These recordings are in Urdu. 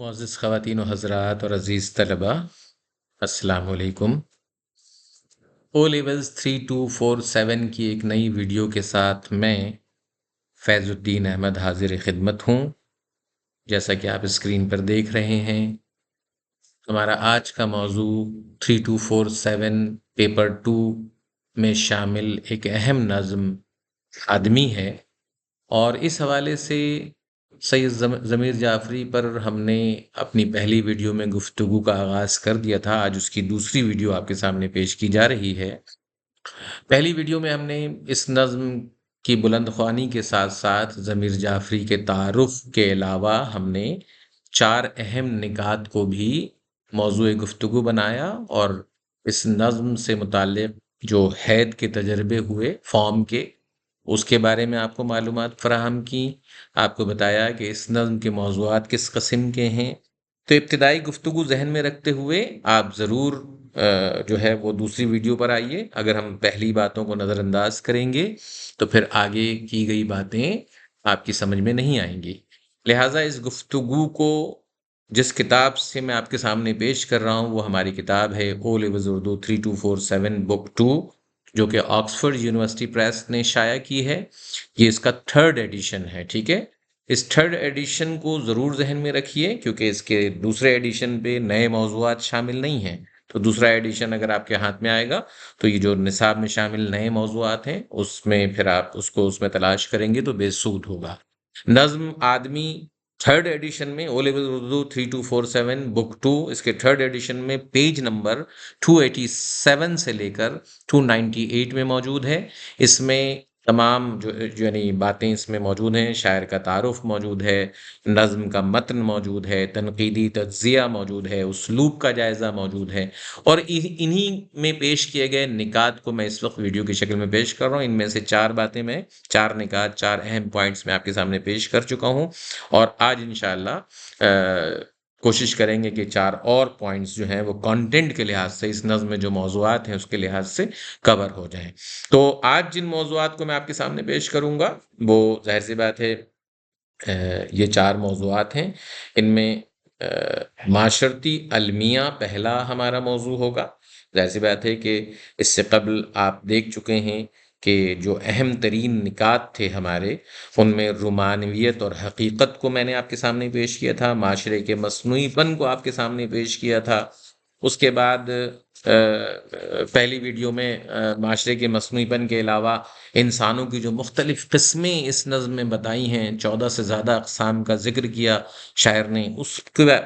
معزز خواتین و حضرات اور عزیز طلبہ، السلام علیکم۔ او لیولز 3247 کی ایک نئی ویڈیو کے ساتھ میں فیض الدین احمد حاضر خدمت ہوں۔ جیسا کہ آپ اسکرین پر دیکھ رہے ہیں، ہمارا آج کا موضوع 3247 پیپر 2 میں شامل ایک اہم نظم آدمی ہے، اور اس حوالے سے سید ضمیر جعفری پر ہم نے اپنی پہلی ویڈیو میں گفتگو کا آغاز کر دیا تھا۔ آج اس کی دوسری ویڈیو آپ کے سامنے پیش کی جا رہی ہے۔ پہلی ویڈیو میں ہم نے اس نظم کی بلند خوانی کے ساتھ ساتھ ضمیر جعفری کے تعارف کے علاوہ ہم نے 4 اہم نکات کو بھی موضوع گفتگو بنایا، اور اس نظم سے متعلق جو حید کے تجربے ہوئے فارم کے، اس کے بارے میں آپ کو معلومات فراہم کی۔ آپ کو بتایا کہ اس نظم کے موضوعات کس قسم کے ہیں۔ تو ابتدائی گفتگو ذہن میں رکھتے ہوئے آپ ضرور جو ہے وہ دوسری ویڈیو پر آئیے۔ اگر ہم پہلی باتوں کو نظر انداز کریں گے تو پھر آگے کی گئی باتیں آپ کی سمجھ میں نہیں آئیں گی۔ لہٰذا اس گفتگو کو جس کتاب سے میں آپ کے سامنے پیش کر رہا ہوں وہ ہماری کتاب ہے او لیولز اردو 3247 بک 2، جو کہ آکسفورڈ یونیورسٹی پریس نے شائع کی ہے۔ یہ اس کا 3rd ایڈیشن ہے، ٹھیک ہے۔ اس 3rd ایڈیشن کو ضرور ذہن میں رکھیے، کیونکہ اس کے دوسرے ایڈیشن پہ نئے موضوعات شامل نہیں ہیں۔ تو دوسرا ایڈیشن اگر آپ کے ہاتھ میں آئے گا تو یہ جو نصاب میں شامل نئے موضوعات ہیں اس میں پھر آپ اس میں تلاش کریں گے تو بے سود ہوگا۔ نظم آدمی 3rd ایڈیشن میں او لیول اردو 3247 بک 2، اس کے 3rd ایڈیشن میں پیج نمبر 287 سے لے کر 298 میں موجود ہے۔ اس میں تمام جو یعنی باتیں اس میں موجود ہیں۔ شاعر کا تعارف موجود ہے، نظم کا متن موجود ہے، تنقیدی تجزیہ موجود ہے، اسلوب کا جائزہ موجود ہے، اور انہی میں پیش کیے گئے نکات کو میں اس وقت ویڈیو کی شکل میں پیش کر رہا ہوں۔ ان میں سے 4 باتیں میں 4 نکات 4 اہم پوائنٹس میں آپ کے سامنے پیش کر چکا ہوں، اور آج انشاءاللہ کوشش کریں گے کہ 4 اور پوائنٹس جو ہیں وہ کانٹینٹ کے لحاظ سے، اس نظم میں جو موضوعات ہیں اس کے لحاظ سے کور ہو جائیں۔ تو آج جن موضوعات کو میں آپ کے سامنے پیش کروں گا وہ ظاہر سی بات ہے یہ 4 موضوعات ہیں۔ ان میں معاشرتی المیہ پہلا ہمارا موضوع ہوگا۔ ظاہر سی بات ہے کہ اس سے قبل آپ دیکھ چکے ہیں کہ جو اہم ترین نکات تھے ہمارے، ان میں رومانویت اور حقیقت کو میں نے آپ کے سامنے پیش کیا تھا، معاشرے کے مصنوعی پن کو آپ کے سامنے پیش کیا تھا۔ اس کے بعد پہلی ویڈیو میں معاشرے کے مصنوعی پن کے علاوہ انسانوں کی جو مختلف قسمیں اس نظم میں بتائی ہیں، 14 سے زیادہ اقسام کا ذکر کیا شاعر نے،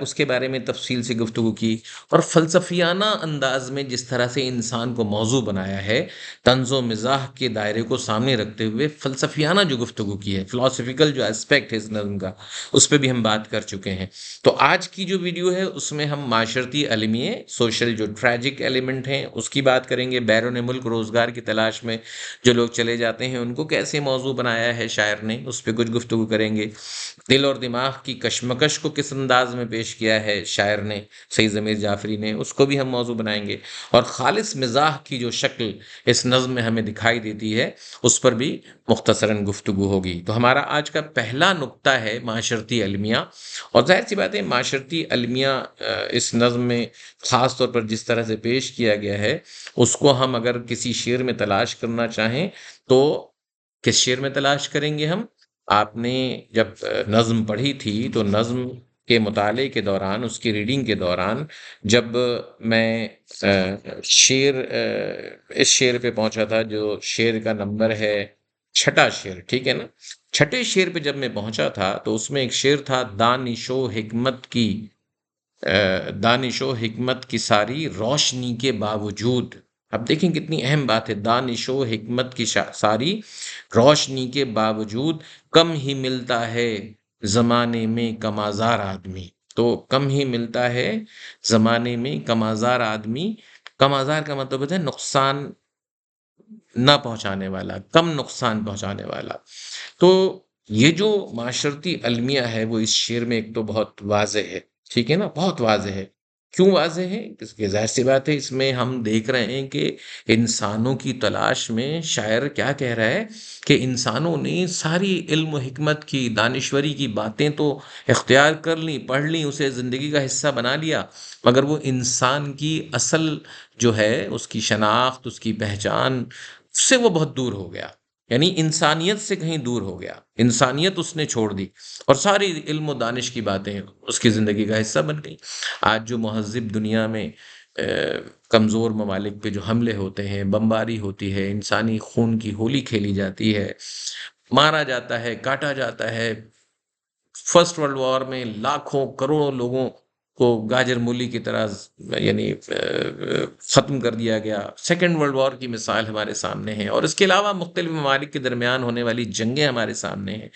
اس کے بارے میں تفصیل سے گفتگو کی، اور فلسفیانہ انداز میں جس طرح سے انسان کو موضوع بنایا ہے، طنز و مزاح کے دائرے کو سامنے رکھتے ہوئے فلسفیانہ جو گفتگو کی ہے، فلسفیکل جو اسپیکٹ ہے اس نظم کا، اس پہ بھی ہم بات کر چکے ہیں۔ تو آج کی جو ویڈیو ہے اس میں ہم معاشرتی المیے، سوشل جو ٹریجک ایلیمنٹ ہیں اس کی بات کریں گے۔ بیرون ملک روزگار کی تلاش میں جو لوگ چلے جاتے ہیں ان کو کیسے موضوع بنایا ہے شاعر نے، اس پہ کچھ گفتگو کریں گے۔ دل اور دماغ کی کشمکش کو کس انداز میں پیش کیا ہے شاعر نے، سید ضمیر جعفری نے، اس کو بھی ہم موضوع بنائیں گے۔ اور خالص مزاح کی جو شکل اس نظم میں ہمیں دکھائی دیتی ہے اس پر بھی مختصراً گفتگو ہوگی۔ تو ہمارا آج کا پہلا نقطہ ہے معاشرتی المیہ، اور ظاہر سی بات ہے معاشرتی المیہ اس نظم میں خاص طور پر جس طرح سے پیش کیا گیا ہے اس کو ہم اگر کسی شعر میں تلاش کرنا چاہیں تو کس شعر میں تلاش کریں گے ہم؟ آپ نے جب نظم پڑھی تھی تو نظم کے مطالعے کے دوران، اس کی ریڈنگ کے دوران، جب میں اس شعر پہ پہنچا تھا جو شعر کا نمبر ہے 6واں شعر، ٹھیک ہے نا؟ 6 شعر پہ جب میں پہنچا تھا تو اس میں ایک شعر تھا، دانش و حکمت کی ساری روشنی کے باوجود۔ اب دیکھیں کتنی اہم بات ہے، دانش و حکمت کی ساری روشنی کے باوجود کم ہی ملتا ہے زمانے میں کمازار آدمی۔ تو کم ہی ملتا ہے زمانے میں کمازار آدمی، کمازار کا مطلب ہوتا ہے نقصان نہ پہنچانے والا، کم نقصان پہنچانے والا۔ تو یہ جو معاشرتی المیہ ہے وہ اس شعر میں ایک تو بہت واضح ہے، ٹھیک ہے نا، بہت واضح ہے کیوں واضح ہے؟ اس کی ظاہر سی بات ہے، اس میں ہم دیکھ رہے ہیں کہ انسانوں کی تلاش میں شاعر کیا کہہ رہا ہے کہ انسانوں نے ساری علم و حکمت کی، دانشوری کی باتیں تو اختیار کر لیں، پڑھ لیں، اسے زندگی کا حصہ بنا لیا، مگر وہ انسان کی اصل جو ہے اس کی شناخت، اس کی پہچان، اس سے وہ بہت دور ہو گیا، یعنی انسانیت سے کہیں دور ہو گیا، انسانیت اس نے چھوڑ دی، اور ساری علم و دانش کی باتیں اس کی زندگی کا حصہ بن گئی۔ آج جو مہذب دنیا میں کمزور ممالک پہ جو حملے ہوتے ہیں، بمباری ہوتی ہے، انسانی خون کی ہولی کھیلی جاتی ہے، مارا جاتا ہے، کاٹا جاتا ہے، فرسٹ ورلڈ وار میں لاکھوں کروڑوں لوگوں کو گاجر مولی کی طرح یعنی ختم کر دیا گیا، سیکنڈ ورلڈ وار کی مثال ہمارے سامنے ہے، اور اس کے علاوہ مختلف ممالک کے درمیان ہونے والی جنگیں ہمارے سامنے ہیں۔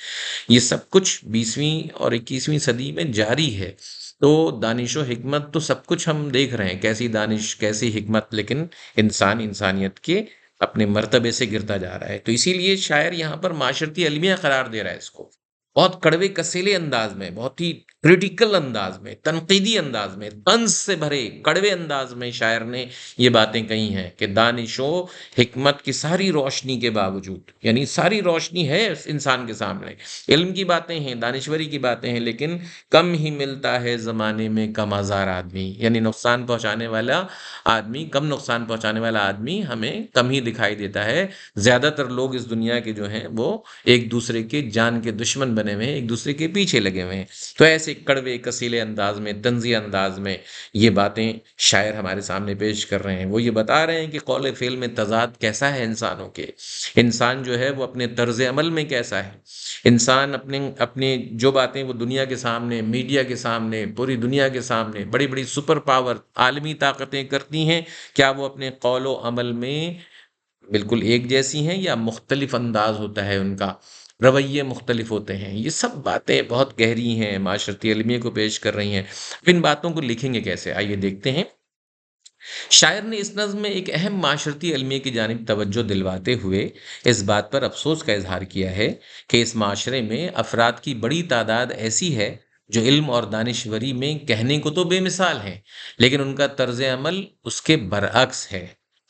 یہ سب کچھ 20ویں اور 21ویں صدی میں جاری ہے۔ تو دانش و حکمت تو سب کچھ ہم دیکھ رہے ہیں، کیسی دانش، کیسی حکمت، لیکن انسان انسانیت کے اپنے مرتبے سے گرتا جا رہا ہے۔ تو اسی لیے شاعر یہاں پر معاشرتی المیہ قرار دے رہا ہے اس کو، بہت کڑوے کسیلے انداز میں، بہت ہی کریٹیکل انداز میں، تنقیدی انداز میں، طنز سے بھرے کڑوے انداز میں شاعر نے یہ باتیں کہی ہیں کہ دانش و حکمت کی ساری روشنی کے باوجود، یعنی ساری روشنی ہے اس انسان کے سامنے، علم کی باتیں ہیں، دانشوری کی باتیں ہیں، لیکن کم ہی ملتا ہے زمانے میں کم آزار آدمی، یعنی نقصان پہنچانے والا آدمی، کم نقصان پہنچانے والا آدمی ہمیں کم ہی دکھائی دیتا ہے۔ زیادہ تر لوگ اس دنیا کے جو ہیں وہ ایک دوسرے کے جان کے دشمن بنے ہوئے ہیں، ایک دوسرے کے پیچھے لگے ہوئے ہیں۔ تو ایسے کڑوے کسیلے انداز میں، طنزی انداز میں یہ باتیں شاعر ہمارے سامنے پیش کر رہے ہیں۔ وہ یہ بتا رہے ہیں کہ قول فعل میں تضاد کیسا ہے انسانوں کے، انسان جو ہے وہ اپنے طرز عمل میں کیسا ہے، انسان اپنے جو باتیں وہ دنیا کے سامنے، میڈیا کے سامنے، پوری دنیا کے سامنے بڑی بڑی سپر پاور عالمی طاقتیں کرتی ہیں، کیا وہ اپنے قول و عمل میں بالکل ایک جیسی ہیں یا مختلف انداز ہوتا ہے ان کا، رویے مختلف ہوتے ہیں؟ یہ سب باتیں بہت گہری ہیں، معاشرتی المیہ کو پیش کر رہی ہیں۔ ان باتوں کو لکھیں گے کیسے؟ آئیے دیکھتے ہیں۔ شاعر نے اس نظم میں ایک اہم معاشرتی المیہ کی جانب توجہ دلواتے ہوئے اس بات پر افسوس کا اظہار کیا ہے کہ اس معاشرے میں افراد کی بڑی تعداد ایسی ہے جو علم اور دانشوری میں کہنے کو تو بے مثال ہیں، لیکن ان کا طرز عمل اس کے برعکس ہے۔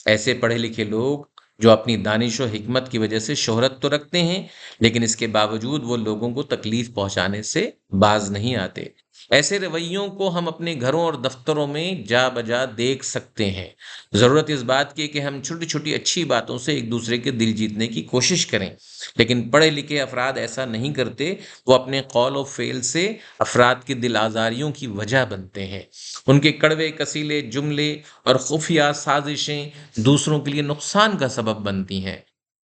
ایسے پڑھے لکھے لوگ جو اپنی دانش و حکمت کی وجہ سے شہرت تو رکھتے ہیں، لیکن اس کے باوجود وہ لوگوں کو تکلیف پہنچانے سے باز نہیں آتے۔ ایسے رویوں کو ہم اپنے گھروں اور دفتروں میں جا بجا دیکھ سکتے ہیں۔ ضرورت اس بات کی ہے کہ ہم چھوٹی چھوٹی اچھی باتوں سے ایک دوسرے کے دل جیتنے کی کوشش کریں، لیکن پڑھے لکھے افراد ایسا نہیں کرتے، وہ اپنے قول و فعل سے افراد کی دل آزاریوں کی وجہ بنتے ہیں۔ ان کے کڑوے کسیلے جملے اور خفیہ سازشیں دوسروں کے لیے نقصان کا سبب بنتی ہیں۔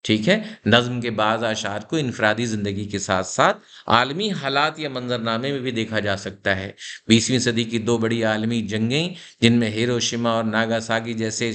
ٹھیک ہے، نظم کے بعض اشعار کو انفرادی زندگی کے ساتھ ساتھ عالمی حالات یا منظرنامے میں بھی دیکھا جا سکتا ہے۔ 20ویں صدی کی دو بڑی عالمی جنگیں، جن میں ہیروشیما اور ناگاساکی جیسے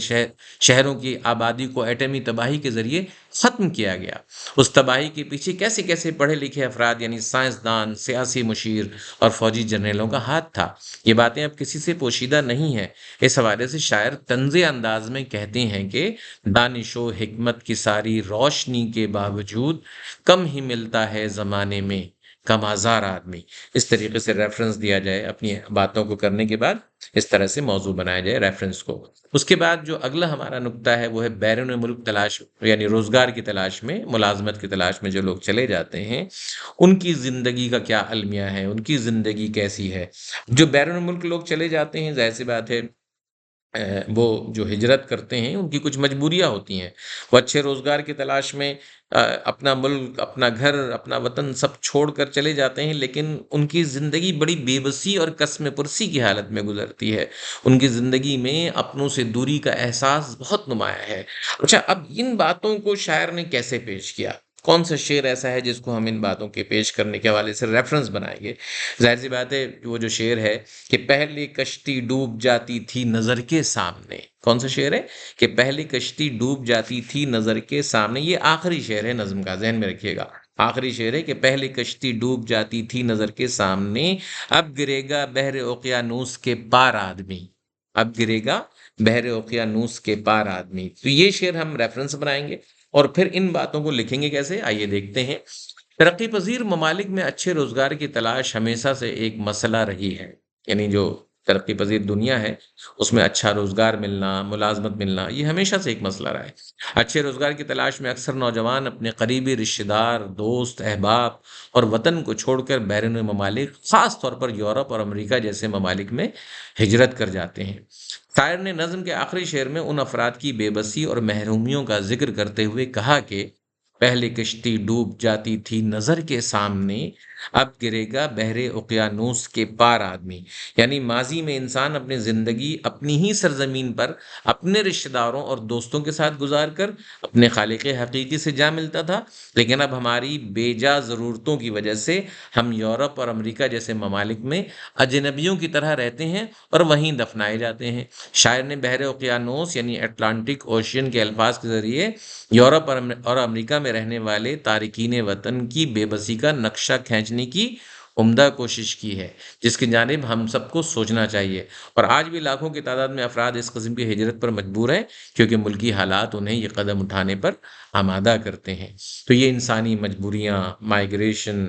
شہروں کی آبادی کو ایٹمی تباہی کے ذریعے ختم کیا گیا، اس تباہی کے پیچھے کیسے کیسے پڑھے لکھے افراد یعنی سائنسدان، سیاسی مشیر اور فوجی جنرلوں کا ہاتھ تھا۔ یہ باتیں اب کسی سے پوشیدہ نہیں ہیں۔ اس حوالے سے شاعر طنز انداز میں کہتے ہیں کہ دانش و حکمت کی ساری روشنی کے باوجود کم ہی ملتا ہے زمانے میں کم آزار آدمی۔ اس طریقے سے ریفرنس دیا جائے، اپنی باتوں کو کرنے کے بعد اس طرح سے موضوع بنایا جائے ریفرنس کو۔ اس کے بعد جو اگلا ہمارا نقطہ ہے وہ ہے بیرون ملک تلاش، یعنی روزگار کی تلاش میں، ملازمت کی تلاش میں جو لوگ چلے جاتے ہیں، ان کی زندگی کا کیا المیہ ہے، ان کی زندگی کیسی ہے۔ جو بیرون ملک لوگ چلے جاتے ہیں، ظاہر سی بات ہے وہ جو ہجرت کرتے ہیں ان کی کچھ مجبوریاں ہوتی ہیں، وہ اچھے روزگار کی تلاش میں اپنا ملک، اپنا گھر، اپنا وطن سب چھوڑ کر چلے جاتے ہیں، لیکن ان کی زندگی بڑی بے بسی اور کسم پرسی کی حالت میں گزرتی ہے۔ ان کی زندگی میں اپنوں سے دوری کا احساس بہت نمایاں ہے۔ اچھا، اب ان باتوں کو شاعر نے کیسے پیش کیا؟ کون سا شعر ایسا ہے جس کو ہم ان باتوں کے پیش کرنے کے حوالے سے ریفرنس بنائیں گے؟ ظاہر سی بات ہے وہ جو شعر ہے کہ پہلی کشتی ڈوب جاتی تھی نظر کے سامنے، کون سا شعر ہے؟ کہ پہلی کشتی ڈوب جاتی تھی نظر کے سامنے۔ یہ آخری شعر ہے نظم کا، ذہن میں رکھیے گا، آخری شعر ہے کہ پہلی کشتی ڈوب جاتی تھی نظر کے سامنے، اب گرے گا بحر اوقیانوس کے پار آدمی، اب گرے گا بحر اوقیانوس کے پار آدمی۔ تو یہ شعر ہم ریفرنس بنائیں گے، اور پھر ان باتوں کو لکھیں گے کیسے؟ آئیے دیکھتے ہیں۔ ترقی پذیر ممالک میں اچھے روزگار کی تلاش ہمیشہ سے ایک مسئلہ رہی ہے، یعنی جو ترقی پذیر دنیا ہے اس میں اچھا روزگار ملنا، ملازمت ملنا، یہ ہمیشہ سے ایک مسئلہ رہا ہے۔ اچھے روزگار کی تلاش میں اکثر نوجوان اپنے قریبی رشتہ دار، دوست، احباب اور وطن کو چھوڑ کر بیرون ممالک، خاص طور پر یورپ اور امریکہ جیسے ممالک میں ہجرت کر جاتے ہیں۔ شاعر نے نظم کے آخری شعر میں ان افراد کی بے بسی اور محرومیوں کا ذکر کرتے ہوئے کہا کہ پہلے کشتی ڈوب جاتی تھی نظر کے سامنے، اب گرے گا بحر اقیانوس کے پار آدمی۔ یعنی ماضی میں انسان اپنی زندگی اپنی ہی سرزمین پر اپنے رشتہ داروں اور دوستوں کے ساتھ گزار کر اپنے خالق حقیقی سے جا ملتا تھا، لیکن اب ہماری بے جا ضرورتوں کی وجہ سے ہم یورپ اور امریکہ جیسے ممالک میں اجنبیوں کی طرح رہتے ہیں اور وہیں دفنائے جاتے ہیں۔ شاعر نے بحر اوقیانوس یعنی اٹلانٹک اوشین کے الفاظ کے ذریعے یورپ اور امریکہ میں رہنے والے تارکین وطن کی بے بسی کا نقشہ کھینچنے کی عمدہ کوشش کی ہے، جس کی جانب ہم سب کو سوچنا چاہیے۔ اور آج بھی لاکھوں کی تعداد میں افراد اس قسم کی ہجرت پر مجبور ہیں، کیونکہ ملکی حالات انہیں یہ قدم اٹھانے پر آمادہ کرتے ہیں۔ تو یہ انسانی مجبوریاں، مائیگریشن،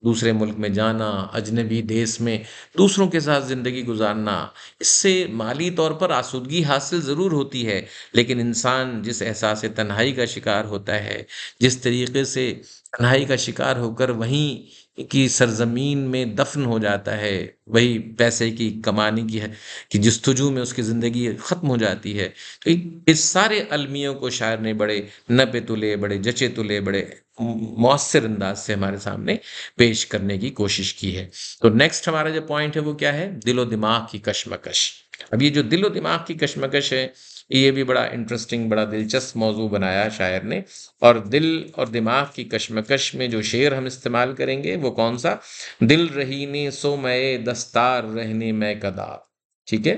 دوسرے ملک میں جانا، اجنبی دیس میں دوسروں کے ساتھ زندگی گزارنا، اس سے مالی طور پر آسودگی حاصل ضرور ہوتی ہے، لیکن انسان جس احساس تنہائی کا شکار ہوتا ہے، جس طریقے سے تنہائی کا شکار ہو کر وہیں کی سرزمین میں دفن ہو جاتا ہے، وہی پیسے کی کمانے کی جستجو میں اس کی زندگی ختم ہو جاتی ہے۔ تو اس سارے المیوں کو شاعر نے بڑے نپے تلے، بڑے جچے تلے، بڑے مؤثر انداز سے ہمارے سامنے پیش کرنے کی کوشش کی ہے۔ تو نیکسٹ ہمارا جو پوائنٹ ہے وہ کیا ہے؟ دل و دماغ کی کشمکش۔ اب یہ جو دل و دماغ کی کشمکش ہے، یہ بھی بڑا انٹرسٹنگ، بڑا دلچسپ موضوع بنایا شاعر نے۔ اور دل اور دماغ کی کشمکش میں جو شعر ہم استعمال کریں گے وہ کون سا؟ دل رہینے سو میں دستار رہنے میں کدا، ٹھیک ہے؟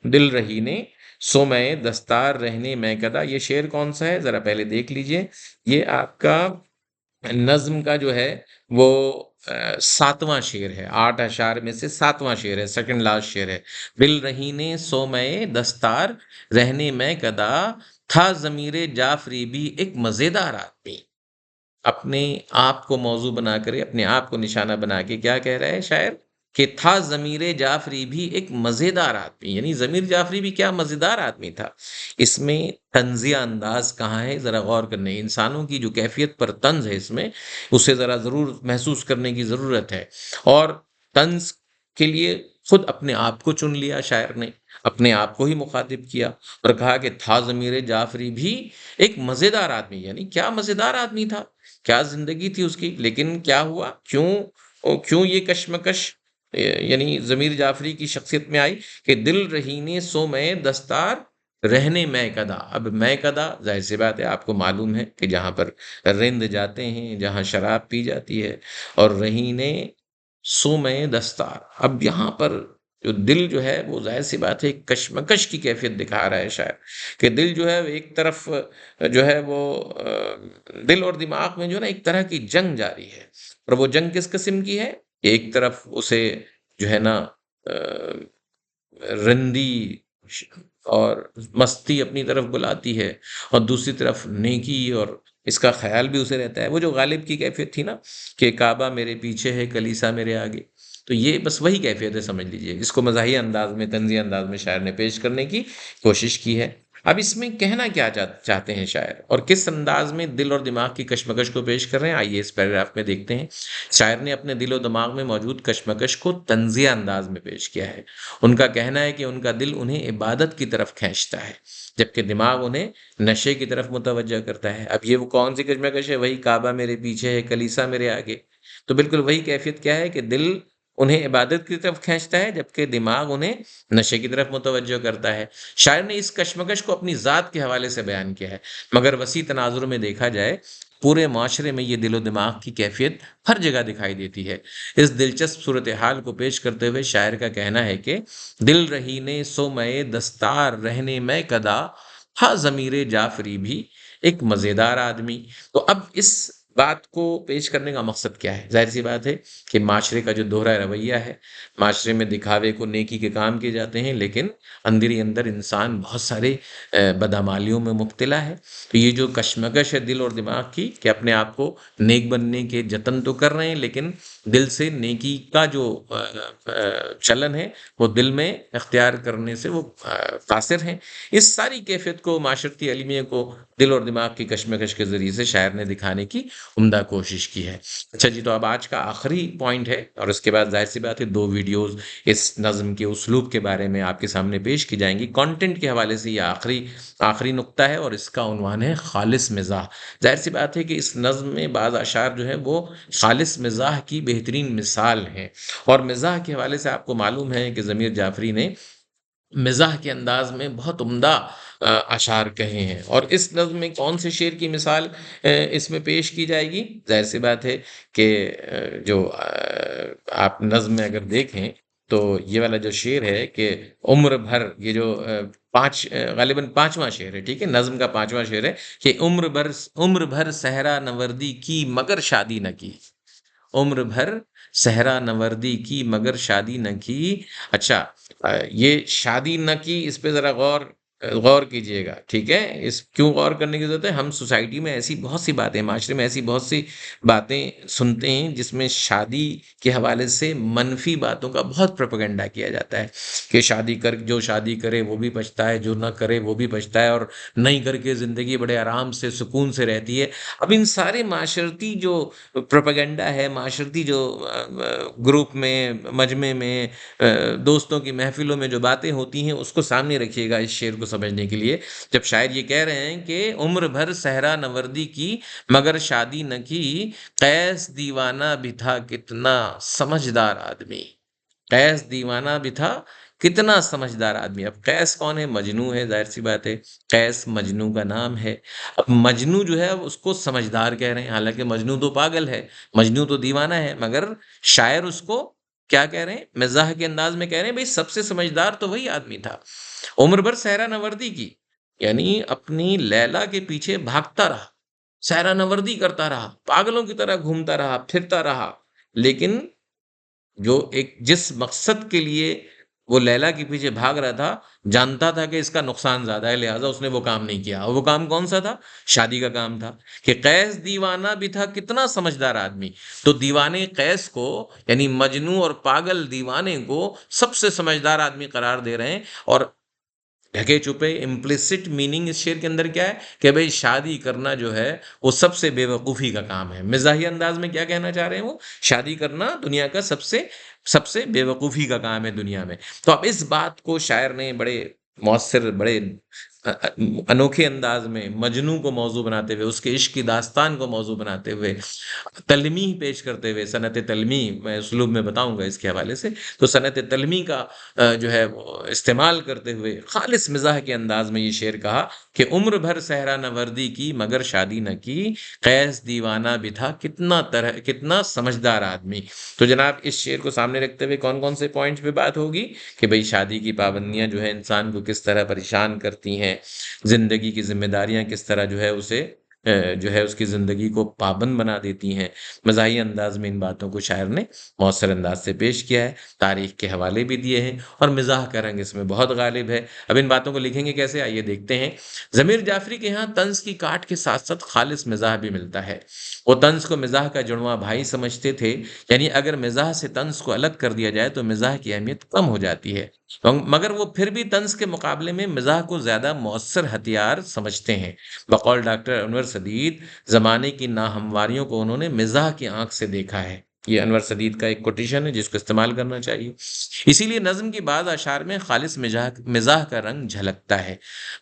دل رہینے سو میں دستار رہنے میں کدا، یہ شعر کون سا ہے ذرا پہلے دیکھ لیجئے۔ یہ آپ کا نظم کا جو ہے وہ 7واں شعر ہے، 8 اشعار میں سے 7واں شعر ہے، سیکنڈ لاسٹ شعر ہے۔ دل رہینے سو میں دستار رہنے میں کدا، تھا ضمیر جعفری بھی ایک مزیدار آدمی۔ اپنے آپ کو موضوع بنا کر، اپنے آپ کو نشانہ بنا کے کیا کہہ رہا ہے شاعر؟ کہ تھا ضمیر جعفری بھی ایک مزیدار آدمی، یعنی ضمیر جعفری بھی کیا مزیدار آدمی تھا۔ اس میں طنزیہ انداز کہاں ہے ذرا غور کرنے، انسانوں کی جو کیفیت پر طنز ہے اس میں، اسے ذرا ضرور محسوس کرنے کی ضرورت ہے۔ اور طنز کے لیے خود اپنے آپ کو چن لیا شاعر نے، اپنے آپ کو ہی مخاطب کیا اور کہا کہ تھا ضمیر جعفری بھی ایک مزیدار آدمی، یعنی کیا مزیدار آدمی تھا، کیا زندگی تھی اس کی، لیکن کیا ہوا، کیوں یہ کشمکش یعنی ضمیر جعفری کی شخصیت میں آئی کہ دل رہینے سو میں دستار رہنے میں کدا۔ اب میں کدا ظاہر سی بات ہے، آپ کو معلوم ہے کہ جہاں پر رند جاتے ہیں، جہاں شراب پی جاتی ہے، اور رہینے سو میں دستار، اب یہاں پر جو دل جو ہے وہ ظاہر سی بات ہے ایک کشمکش کی کیفیت دکھا رہا ہے شاعر، کہ دل جو ہے ایک طرف جو ہے وہ دل اور دماغ میں جو ہے نا ایک طرح کی جنگ جاری ہے، اور وہ جنگ کس قسم کی ہے؟ ایک طرف اسے جو ہے نا رندی اور مستی اپنی طرف بلاتی ہے، اور دوسری طرف نیکی اور اس کا خیال بھی اسے رہتا ہے۔ وہ جو غالب کی کیفیت تھی نا کہ کعبہ میرے پیچھے ہے کلیسا میرے آگے، تو یہ بس وہی کیفیت ہے، سمجھ لیجئے۔ اس کو مزاحیہ انداز میں، طنزیہ انداز میں شاعر نے پیش کرنے کی کوشش کی ہے۔ اب اس میں کہنا کیا چاہتے ہیں شاعر، اور کس انداز میں دل اور دماغ کی کشمکش کو پیش کر رہے ہیں، آئیے اس پیراگراف میں دیکھتے ہیں۔ شاعر نے اپنے دل و دماغ میں موجود کشمکش کو طنزیہ انداز میں پیش کیا ہے۔ ان کا کہنا ہے کہ ان کا دل انہیں عبادت کی طرف کھینچتا ہے، جبکہ دماغ انہیں نشے کی طرف متوجہ کرتا ہے۔ اب یہ وہ کون سی کشمکش ہے؟ وہی کعبہ میرے پیچھے ہے کلیسا میرے آگے۔ تو بالکل وہی کیفیت کیا ہے کہ دل انہیں عبادت کی طرف کھینچتا ہے، جبکہ دماغ انہیں نشے کی طرف متوجہ کرتا ہے۔ شاعر نے اس کشمکش کو اپنی ذات کے حوالے سے بیان کیا ہے، مگر وسیع تناظر میں دیکھا جائے پورے معاشرے میں یہ دل و دماغ کی کیفیت ہر جگہ دکھائی دیتی ہے۔ اس دلچسپ صورتحال کو پیش کرتے ہوئے شاعر کا کہنا ہے کہ دل رہینے سو میں دستار رہنے میں کدا، ہاں ضمیر جعفری بھی ایک مزیدار آدمی۔ تو اب اس بات کو پیش کرنے کا مقصد کیا ہے؟ ظاہر سی بات ہے کہ معاشرے کا جو دوہرا رویہ ہے، معاشرے میں دکھاوے کو نیکی کے کام کیے جاتے ہیں، لیکن اندر ہی اندر انسان بہت سارے بدعمالیوں میں مبتلا ہے۔ تو یہ جو کشمکش ہے دل اور دماغ کی، کہ اپنے آپ کو نیک بننے کے جتن تو کر رہے ہیں، لیکن دل سے نیکی کا جو چلن ہے وہ دل میں اختیار کرنے سے وہ قاصر ہیں۔ اس ساری کیفیت کو، معاشرتی المیہ کو دل اور دماغ کی کشمکش کے ذریعے سے شاعر نے دکھانے کی عمدہ کوشش کی ہے۔ اچھا جی، تو اب آج کا آخری پوائنٹ ہے، اور اس کے بعد ظاہر سی بات ہے 2 ویڈیوز اس نظم کے اسلوب کے بارے میں آپ کے سامنے پیش کی جائیں گی۔ کانٹینٹ کے حوالے سے یہ آخری نقطہ ہے، اور اس کا عنوان ہے خالص مزاح۔ ظاہر سی بات ہے کہ اس نظم میں بعض اشعار جو ہے وہ خالص مزاح کی بہترین مثال ہیں، اور مزاح کے حوالے سے آپ کو معلوم ہے کہ ضمیر جعفری نے مزاح کے انداز میں بہت عمدہ اشعار کہے ہیں۔ اور اس نظم میں کون سے شعر کی مثال اس میں پیش کی جائے گی؟ ظاہر سی بات ہے کہ جو آپ نظم میں اگر دیکھیں تو یہ والا جو شعر ہے کہ عمر بھر، یہ جو غالباً 5واں شعر ہے، ٹھیک ہے، نظم کا 5واں شعر ہے کہ عمر بھر صحرا نوردی کی مگر شادی نہ کی، عمر بھر صحرا نوردی کی مگر شادی نہ کی۔ اچھا، یہ شادی نہ کی، اس پہ ذرا غور کیجئے گا، ٹھیک ہے۔ اس کیوں غور کرنے کی ضرورت ہے؟ ہم سوسائٹی میں ایسی بہت سی باتیں، معاشرے میں ایسی بہت سی باتیں سنتے ہیں جس میں شادی کے حوالے سے منفی باتوں کا بہت پروپیگنڈا کیا جاتا ہے کہ جو شادی کرے وہ بھی پچھتا ہے، جو نہ کرے وہ بھی پچھتا ہے، اور نہیں کر کے زندگی بڑے آرام سے سکون سے رہتی ہے۔ اب ان سارے معاشرتی جو پروپیگنڈا ہے، معاشرتی جو گروپ میں، مجمع میں، دوستوں کی محفلوں میں جو باتیں ہوتی ہیں، اس کو سامنے رکھیے گا اس شعر کو سمجھنے کے لیے۔ جب شاعر یہ کہہ رہے ہیں کہ عمر بھر صحرا نوردی کی مگر شادی نہ کی، قیس دیوانہ بھی تھا کتنا سمجھدار آدمی، قیس دیوانہ بھی تھا کتنا سمجھدار آدمی۔ اب قیس کون ہے؟ مجنوں ہے، ظاہر سی بات ہے، قیس مجنوں کا نام ہے۔ اب مجنوں جو ہے اب اس کو سمجھدار کہہ رہے ہیں، حالانکہ مجنوں تو پاگل ہے، مجنوں تو دیوانہ ہے، مگر شاعر اس کو کیا کہہ رہے ہیں؟ مزاح کے انداز میں کہہ رہے ہیں بھئی سب سے سمجھدار تو وہی آدمی تھا۔ عمر بھر صحرا نوردی کی، یعنی اپنی لیلا کے پیچھے بھاگتا رہا، صحرا نوردی کرتا رہا، پاگلوں کی طرح گھومتا رہا، پھرتا رہا، لیکن جو جس مقصد کے لیے وہ لیلا کے پیچھے بھاگ رہا تھا، جانتا تھا کہ اس کا نقصان زیادہ ہے، لہٰذا اس نے وہ کام نہیں کیا۔ اور وہ کام کون سا تھا؟ شادی کا کام تھا، کہ قیس دیوانہ بھی تھا کتنا سمجھدار آدمی۔ تو دیوانے قیس کو، یعنی مجنوں اور پاگل دیوانے کو سب سے سمجھدار آدمی قرار دے رہے ہیں، اور ڈھکے چھپے امپلیسٹ میننگ اس شعر کے اندر کیا ہے کہ بھئی شادی کرنا جو ہے وہ سب سے بے وقوفی کا کام ہے۔ مزاحیہ انداز میں کیا کہنا چاہ رہے ہیں وہ؟ شادی کرنا دنیا کا سب سے بے وقوفی کا کام ہے دنیا میں۔ تو اب اس بات کو شاعر نے بڑے مؤثر، بڑے انوکھے انداز میں مجنوں کو موضوع بناتے ہوئے، اس کے عشق کی داستان کو موضوع بناتے ہوئے، تلمیح پیش کرتے ہوئے، صنعت تلمیح میں اسلوب میں بتاؤں گا اس کے حوالے سے، تو صنعت تلمیح کا جو ہے وہ استعمال کرتے ہوئے خالص مزاح کے انداز میں یہ شعر کہا کہ عمر بھر صحرا نوردی کی مگر شادی نہ کی، قیس دیوانہ بھی تھا کتنا سمجھدار آدمی۔ تو جناب اس شعر کو سامنے رکھتے ہوئے کون کون سے پوائنٹس پہ بات ہوگی کہ بھئی شادی کی پابندیاں جو ہے انسان کو کس طرح پریشان کرتی ہیں، زندگی کی ذمہ داریاں کس طرح جو ہے اسے جو ہے اس کی زندگی کو پابند بنا دیتی ہیں۔ مزاحیہ انداز میں ان باتوں کو شاعر نے مؤثر انداز سے پیش کیا ہے، تاریخ کے حوالے بھی دیے ہیں، اور مزاح کا رنگ اس میں بہت غالب ہے۔ اب ان باتوں کو لکھیں گے کیسے؟ آئیے دیکھتے ہیں۔ ضمیر جعفری کے ہاں طنز کی کاٹ کے ساتھ ساتھ خالص مزاح بھی ملتا ہے۔ وہ طنز کو مزاح کا جڑواں بھائی سمجھتے تھے، یعنی اگر مزاح سے طنز کو الگ کر دیا جائے تو مزاح کی اہمیت کم ہو جاتی ہے، مگر وہ پھر بھی طنز کے مقابلے میں مزاح کو زیادہ مؤثر ہتھیار سمجھتے ہیں۔ بقول ڈاکٹر انور سدید، زمانے کی ناہمواریوں کو انہوں نے مزاح کی آنکھ سے دیکھا ہے۔ یہ انور سدید کا ایک کوٹیشن ہے جس کو استعمال کرنا چاہیے۔ اسی لیے نظم کی بعض اشعار میں خالص مزاح کا رنگ جھلکتا ہے۔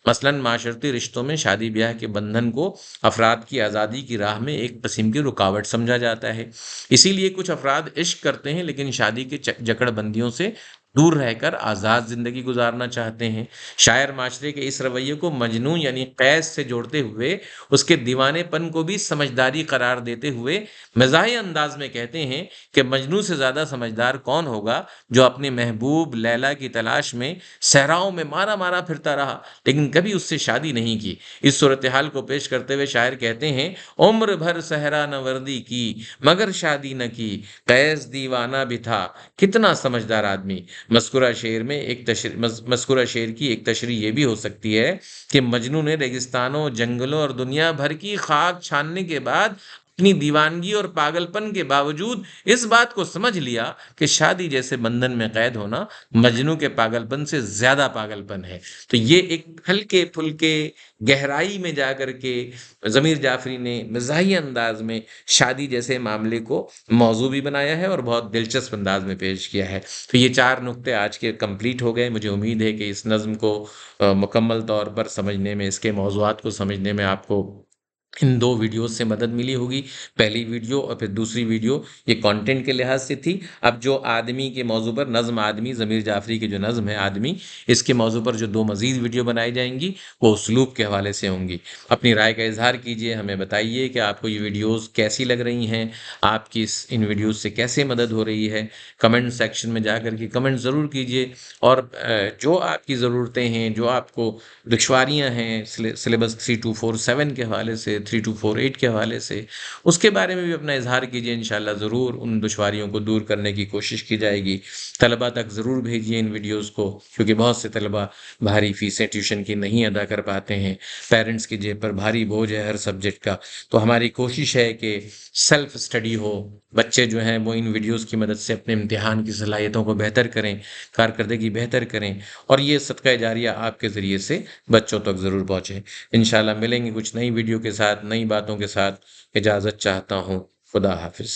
مثلاً معاشرتی رشتوں میں شادی بیاہ کے بندھن کو افراد کی آزادی کی راہ میں ایک قسم کی رکاوٹ سمجھا جاتا ہے۔ اسی لیے کچھ افراد عشق کرتے ہیں لیکن شادی کے جکڑ بندیوں سے دور رہ کر آزاد زندگی گزارنا چاہتے ہیں۔ شاعر معاشرے کے اس رویے کو مجنون یعنی قیس سے جوڑتے ہوئے اس کے دیوانے پن کو بھی سمجھداری قرار دیتے ہوئے مزاحیہ انداز میں کہتے ہیں کہ مجنون سے زیادہ سمجھدار کون ہوگا جو اپنے محبوب لیلا کی تلاش میں صحراؤں میں مارا مارا پھرتا رہا لیکن کبھی اس سے شادی نہیں کی۔ اس صورتحال کو پیش کرتے ہوئے شاعر کہتے ہیں عمر بھر صحرا نوردی کی مگر شادی نہ کی، قیس دیوانہ بھی تھا کتنا سمجھدار آدمی۔ مذکورہ شعر کی ایک تشریح یہ بھی ہو سکتی ہے کہ مجنوں نے ریگستانوں، جنگلوں اور دنیا بھر کی خاک چھاننے کے بعد اپنی دیوانگی اور پاگل پن کے باوجود اس بات کو سمجھ لیا کہ شادی جیسے بندھن میں قید ہونا مجنوں کے پاگل پن سے زیادہ پاگل پن ہے۔ تو یہ ایک ہلکے پھلکے گہرائی میں جا کر کے ضمیر جعفری نے مزاحیہ انداز میں شادی جیسے معاملے کو موضوع بھی بنایا ہے اور بہت دلچسپ انداز میں پیش کیا ہے۔ تو یہ 4 نقطے آج کے کمپلیٹ ہو گئے۔ مجھے امید ہے کہ اس نظم کو مکمل طور پر سمجھنے میں، اس کے موضوعات کو سمجھنے میں آپ کو ان 2 ویڈیوز سے مدد ملی ہوگی۔ پہلی ویڈیو اور پھر دوسری ویڈیو یہ کانٹینٹ کے لحاظ سے تھی۔ اب جو آدمی کے موضوع پر نظم آدمی، ضمیر جعفری کی جو نظم ہے آدمی، اس کے موضوع پر جو 2 مزید ویڈیو بنائی جائیں گی وہ اسلوب کے حوالے سے ہوں گی۔ اپنی رائے کا اظہار کیجئے، ہمیں بتائیے کہ آپ کو یہ ویڈیوز کیسی لگ رہی ہیں، آپ کی ان ویڈیوز سے کیسے مدد ہو رہی ہے۔ کمنٹ سیکشن میں جا کر کے کمنٹ ضرور کیجئے، اور جو آپ کی ضرورتیں ہیں، جو آپ کو دشواریاں ہیں سلیبس 3247 کے حوالے سے، 3248 کے حوالے سے، اس کے بارے میں بھی اپنا اظہار کیجئے۔ انشاءاللہ ضرور ان دشواریوں کو دور کرنے کی کوشش کی جائے گی۔ طلبہ تک ضرور بھیجیے ان ویڈیوز کو، کیونکہ بہت سے طلبہ بھاری فیسیں ٹیوشن کی نہیں ادا کر پاتے ہیں، پیرنٹس کی جیب پر بھاری بوجھ ہے ہر سبجیکٹ کا۔ تو ہماری کوشش ہے کہ سیلف اسٹڈی ہو، بچے جو ہیں وہ ان ویڈیوز کی مدد سے اپنے امتحان کی صلاحیتوں کو بہتر کریں، کارکردگی بہتر کریں، اور یہ صدقہ جاریہ آپ کے ذریعے سے بچوں تک ضرور پہنچے۔ انشاءاللہ ملیں گے کچھ نئی ویڈیو کے ساتھ، نئی باتوں کے ساتھ۔ اجازت چاہتا ہوں، خدا حافظ۔